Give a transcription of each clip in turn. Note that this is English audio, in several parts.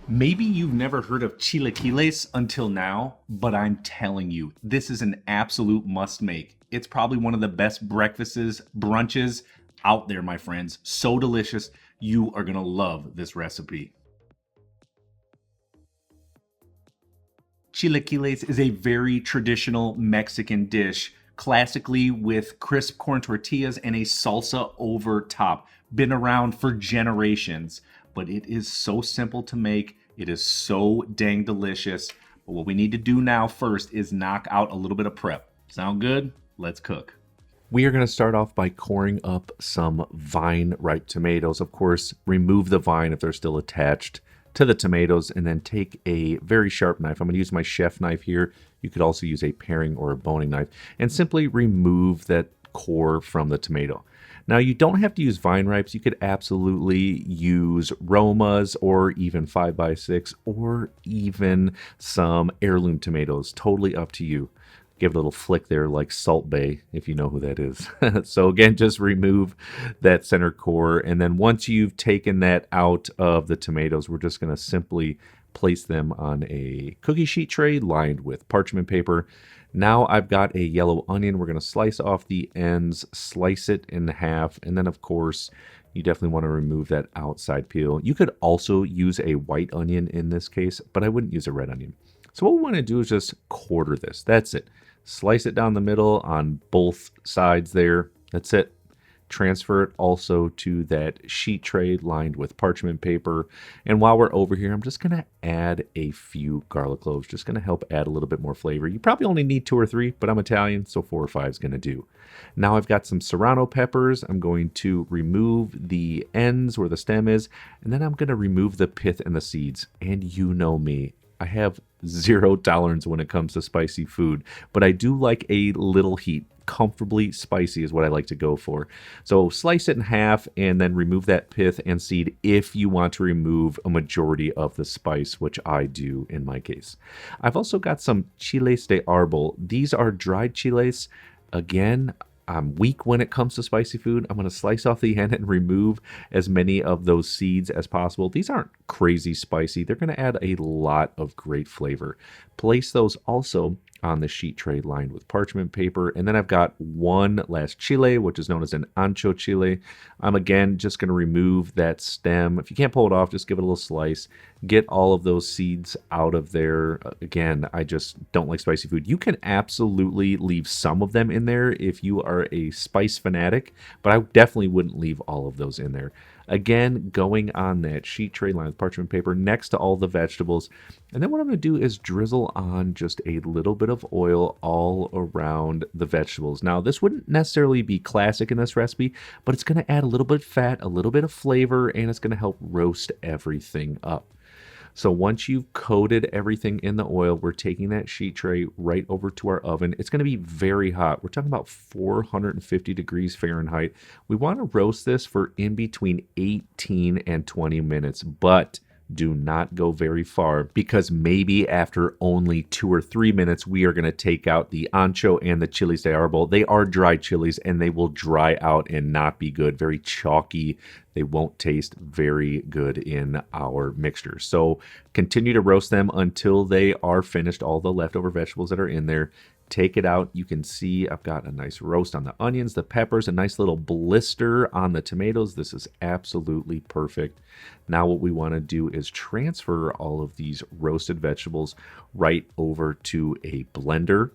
Maybe you've never heard of chilaquiles until now, but I'm telling you, this is an absolute must make. It's probably one of the best breakfasts, brunches out there, my friends. So delicious. You are going to love this recipe. Chilaquiles is a very traditional Mexican dish, classically with crisp corn tortillas and a salsa over top. Been around for generations, but it is so simple to make. It is so dang delicious. But what we need to do now first is knock out a little bit of prep. Sound good? Let's cook. We are going to start off by coring up some vine ripe tomatoes. Of course, remove the vine if they're still attached to the tomatoes, and then take a very sharp knife. I'm going to use my chef knife here. You could also use a paring or a boning knife, and simply remove that core from the tomato. Now, you don't have to use vine ripes. You could absolutely use Romas or even 5x6 or even some heirloom tomatoes. Totally up to you. Give it a little flick there like Salt Bay, if you know who that is. So again, just remove that center core. And then once you've taken that out of the tomatoes, we're just going to simply place them on a cookie sheet tray lined with parchment paper. Now I've got a yellow onion. We're going to slice off the ends, slice it in half, and then of course, you definitely want to remove that outside peel. You could also use a white onion in this case, but I wouldn't use a red onion. So what we want to do is just quarter this. That's it. Slice it down the middle on both sides there. That's it. Transfer it also to that sheet tray lined with parchment paper. And while we're over here, I'm just going to add a few garlic cloves. Just going to help add a little bit more flavor. You probably only need 2 or 3, but I'm Italian, so 4 or 5 is going to do. Now I've got some Serrano peppers. I'm going to remove the ends where the stem is, and then I'm going to remove the pith and the seeds. And you know me, I have zero tolerance when it comes to spicy food, but I do like a little heat. Comfortably spicy is what I like to go for. So slice it in half and then remove that pith and seed if you want to remove a majority of the spice, which I do in my case. I've also got some chiles de arbol. These are dried chiles. Again, I'm weak when it comes to spicy food. I'm going to slice off the end and remove as many of those seeds as possible. These aren't crazy spicy. They're going to add a lot of great flavor. Place those also on the sheet tray lined with parchment paper. And then I've got one last chile, which is known as an ancho chile. I'm again just going to remove that stem. If you can't pull it off, just give it a little slice. Get all of those seeds out of there. Again, I just don't like spicy food. You can absolutely leave some of them in there if you are a spice fanatic, but I definitely wouldn't leave all of those in there. Again, going on that sheet tray lined with parchment paper next to all the vegetables. And then what I'm going to do is drizzle on just a little bit of oil all around the vegetables. Now, this wouldn't necessarily be classic in this recipe, but it's going to add a little bit of fat, a little bit of flavor, and it's going to help roast everything up. So once you've coated everything in the oil, we're taking that sheet tray right over to our oven. It's going to be very hot. We're talking about 450 degrees Fahrenheit. We want to roast this for in between 18 and 20 minutes, but do not go very far, because maybe after only 2 or 3 minutes, we are going to take out the ancho and the chiles de arbol. They are dried chilies and they will dry out and not be good. Very chalky. They won't taste very good in our mixture. So continue to roast them until they are finished, all the leftover vegetables that are in there. Take it out. You can see I've got a nice roast on the onions, the peppers, a nice little blister on the tomatoes. This is absolutely perfect. Now what we want to do is transfer all of these roasted vegetables right over to a blender.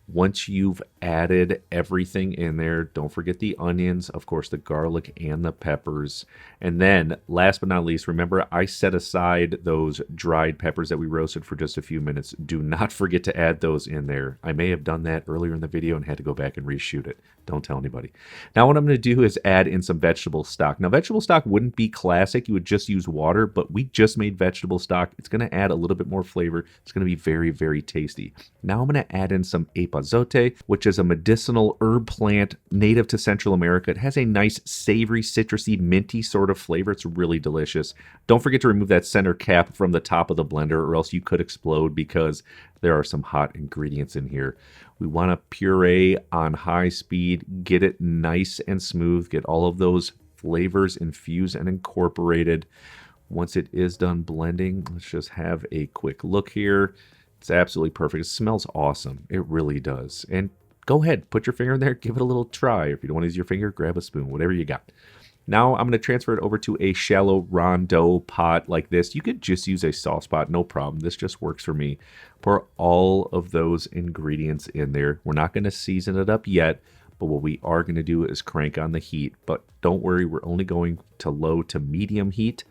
Once you've added everything in there, don't forget the onions, of course, the garlic and the peppers. And then last but not least, remember I set aside those dried peppers that we roasted for just a few minutes. Do not forget to add those in there. I may have done that earlier in the video and had to go back and reshoot it. Don't tell anybody. Now what I'm going to do is add in some vegetable stock. Now vegetable stock wouldn't be classic. You would just use water, but we just made vegetable stock. It's going to add a little bit more flavor. It's going to be very, very tasty. Now I'm going to add in some apozote, which is a medicinal herb plant native to Central America. It has a nice savory, citrusy, minty sort of flavor. It's really delicious. Don't forget to remove that center cap from the top of the blender, or else you could explode, because there are some hot ingredients in here. We want to puree on high speed, get it nice and smooth, get all of those flavors infused and incorporated. Once it is done blending, let's just have a quick look here. It's absolutely perfect. It smells awesome. It really does. And go ahead, put your finger in there, give it a little try. If you don't want to use your finger, grab a spoon, whatever you got. Now I'm going to transfer it over to a shallow rondo pot like this. You could just use a sauce pot, no problem. This just works for me. Pour all of those ingredients in there. We're not going to season it up yet, but what we are going to do is crank on the heat. But don't worry, we're only going to low to medium heat.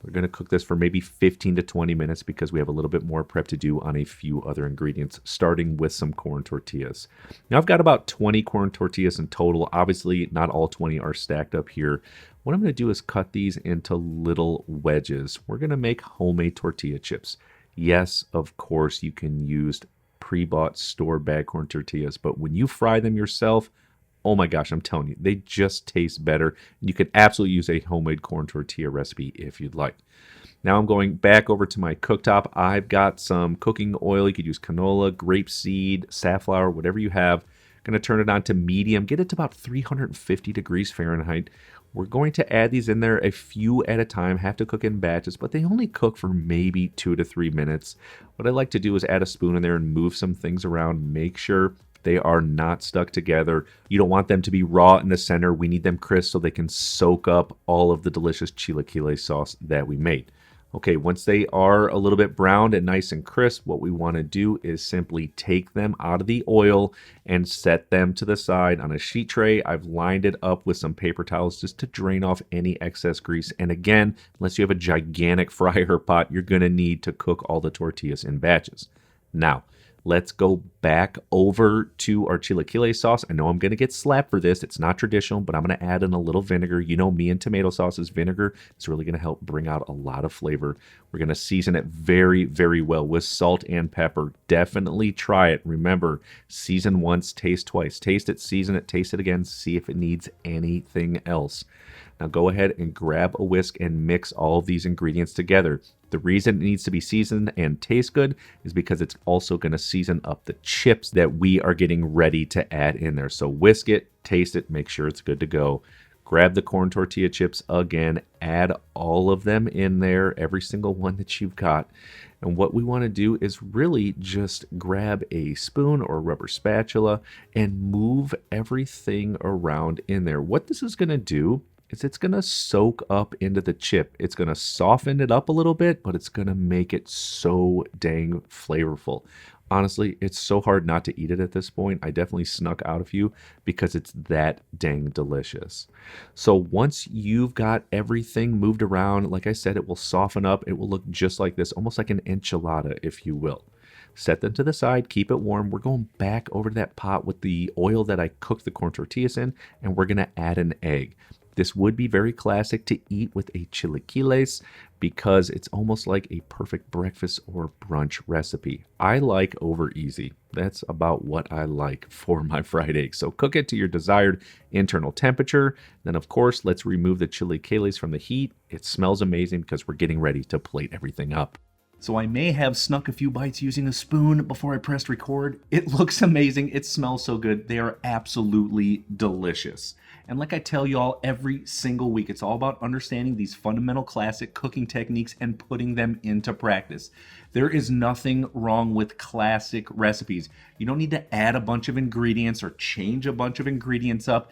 We're going to cook this for maybe 15 to 20 minutes because we have a little bit more prep to do on a few other ingredients, starting with some corn tortillas. Now I've got about 20 corn tortillas in total. Obviously, not all 20 are stacked up here. What I'm going to do is cut these into little wedges. We're going to make homemade tortilla chips. Yes, of course, you can use pre-bought store-bag corn tortillas, but when you fry them yourself, oh my gosh, I'm telling you, they just taste better. And you can absolutely use a homemade corn tortilla recipe if you'd like. Now I'm going back over to my cooktop. I've got some cooking oil. You could use canola, grapeseed, safflower, whatever you have. Going to turn it on to medium. Get it to about 350 degrees Fahrenheit. We're going to add these in there a few at a time. Have to cook in batches, but they only cook for maybe 2 to 3 minutes. What I like to do is add a spoon in there and move some things around. Make sure they are not stuck together. You don't want them to be raw in the center. We need them crisp so they can soak up all of the delicious chilaquiles sauce that we made. Okay, once they are a little bit browned and nice and crisp, what we want to do is simply take them out of the oil and set them to the side on a sheet tray. I've lined it up with some paper towels just to drain off any excess grease. And again, unless you have a gigantic fryer pot, you're going to need to cook all the tortillas in batches. Now, let's go back over to our chilaquile sauce. I know I'm going to get slapped for this. It's not traditional, but I'm going to add in a little vinegar. You know me and tomato sauces. Vinegar is really going to help bring out a lot of flavor. We're going to season it very, very well with salt and pepper. Definitely try it. Remember, season once, taste twice. Taste it, season it, taste it again, see if it needs anything else. Now go ahead and grab a whisk and mix all of these ingredients together. The reason it needs to be seasoned and taste good is because it's also going to season up the chips that we are getting ready to add in there. So whisk it, taste it, make sure it's good to go. Grab the corn tortilla chips again, add all of them in there, every single one that you've got. And what we want to do is really just grab a spoon or rubber spatula and move everything around in there. What this is going to do is it's going to soak up into the chip. It's going to soften it up a little bit, but it's going to make it so dang flavorful. Honestly, it's so hard not to eat it at this point. I definitely snuck out a few because it's that dang delicious. So once you've got everything moved around, like I said, it will soften up. It will look just like this, almost like an enchilada, if you will. Set them to the side, keep it warm. We're going back over to that pot with the oil that I cooked the corn tortillas in, and we're going to add an egg. This would be very classic to eat with a chilaquiles because it's almost like a perfect breakfast or brunch recipe. I like over easy. That's about what I like for my fried eggs. So cook it to your desired internal temperature. Then, of course, let's remove the chilaquiles from the heat. It smells amazing because we're getting ready to plate everything up. So I may have snuck a few bites using a spoon before I pressed record. It looks amazing. It smells so good. They are absolutely delicious. And like I tell y'all every single week, it's all about understanding these fundamental classic cooking techniques and putting them into practice. There is nothing wrong with classic recipes. You don't need to add a bunch of ingredients or change a bunch of ingredients up.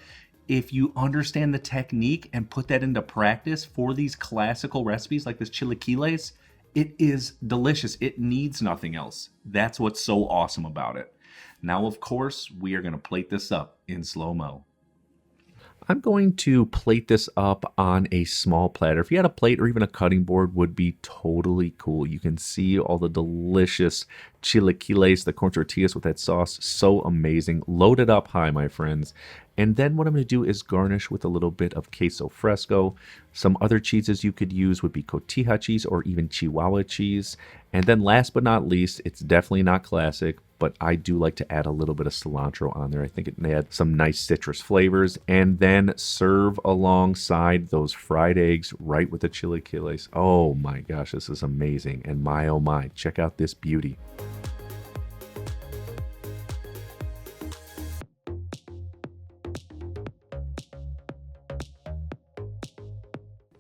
If you understand the technique and put that into practice for these classical recipes like this chilaquiles, it is delicious. It needs nothing else. That's what's so awesome about it. Now, of course, we are going to plate this up in slow-mo. I'm going to plate this up on a small platter. If you had a plate or even a cutting board, would be totally cool. You can see all the delicious chilaquiles, the corn tortillas with that sauce. So amazing. Load it up high, my friends. And then what I'm going to do is garnish with a little bit of queso fresco. Some other cheeses you could use would be cotija cheese or even Chihuahua cheese. And then last but not least, it's definitely not classic, but I do like to add a little bit of cilantro on there. I think it adds some nice citrus flavors. And then serve alongside those fried eggs right with the chilaquiles. Oh my gosh, this is amazing. And my oh my, check out this beauty.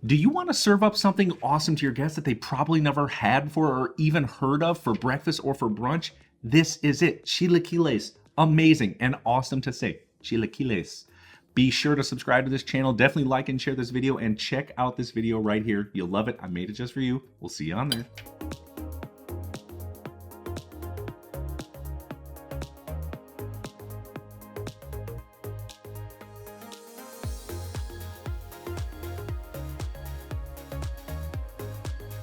Do you want to serve up something awesome to your guests that they probably never had before or even heard of for breakfast or for brunch? This is it. Chilaquiles. Amazing and awesome to say. Chilaquiles. Be sure to subscribe to this channel. Definitely like and share this video and check out this video right here. You'll love it. I made it just for you. We'll see you on there.